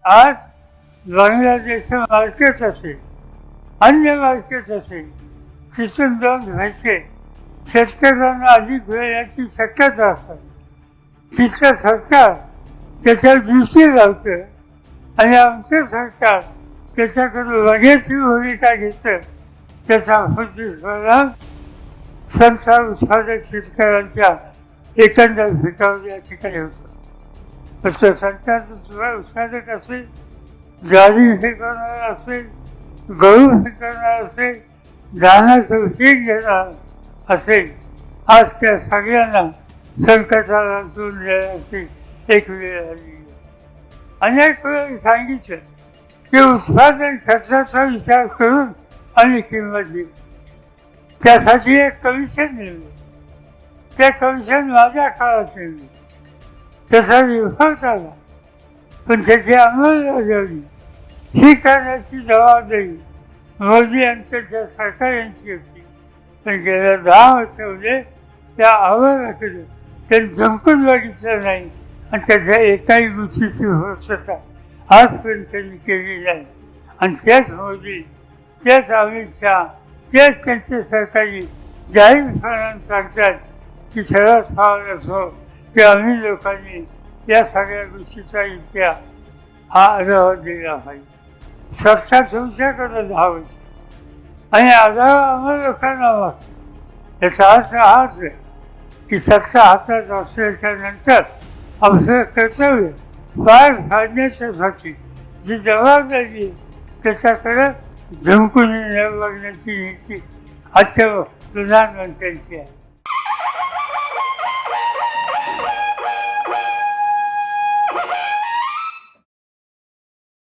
आज बांगलादेशचं मार्केट असेल, अन्य मार्केट असेल, तिथून दोन पैसे शेतकऱ्यांना अधिक मिळण्याची शक्यता असतात. तिथलं सरकार त्याच्यावर दृष्टी लावतं आणि आमचं सरकार त्याच्याकडून लगेच भूमिका घेतं. त्याचा परिणाम संसार उत्पादक शेतकऱ्यांच्या एकंदर पिकावर या ठिकाणी होतं. फक्त संसार उत्पादक असेल, ज्वारी पिकवणार असेल, गहू पिकवणार असेल, धानाचं पीक घेणार असेल, आज त्या सगळ्यांना संकटाला तोंड देण्याची एक वेळ आली. अनेक वेळा सांगितलं की उत्पादन खर्चाचा विचार करून आम्ही किंमत देऊ. त्यासाठी एक कमिशन नेलं. त्या कमिशन माझ्या काळात नेलं. त्याचा रिपोर्ट आला, पण त्याची अंमलबजावणी ही करण्याची जबाबदारी मोदी यांच्या सरकार यांची होती. पण गेल्या 10 वर्षामध्ये त्या आव्हानाकडे त्यांनी झुंकून बघितलं नाही आणि त्याच्या एकाही गोष्टीची पूर्तता आजपर्यंत त्यांनी केली नाही. आणि त्याच मोदी, त्याच अमित शहा, तेच त्यांचे सरकारी जाहीरपणाने सांगतात की शरद पवार असो की आम्ही लोकांनी या सगळ्या गोष्टीचा इतिहास हा आढावा दिला पाहिजे. सरकार तुमच्याकडे 10 वर्ष आणि आढावा आम्हाला लोकांना वाचतो. याचा अर्थ हाच आहे की सत्ता हातात असल्याच्या नंतर आमचं कर्तव्य पार पाडण्याच्यासाठी जी जबाबदारी त्याच्याकडे झुंकून न बघण्याची नीती आजच्या प्रधानमंत्र्यांची आहे.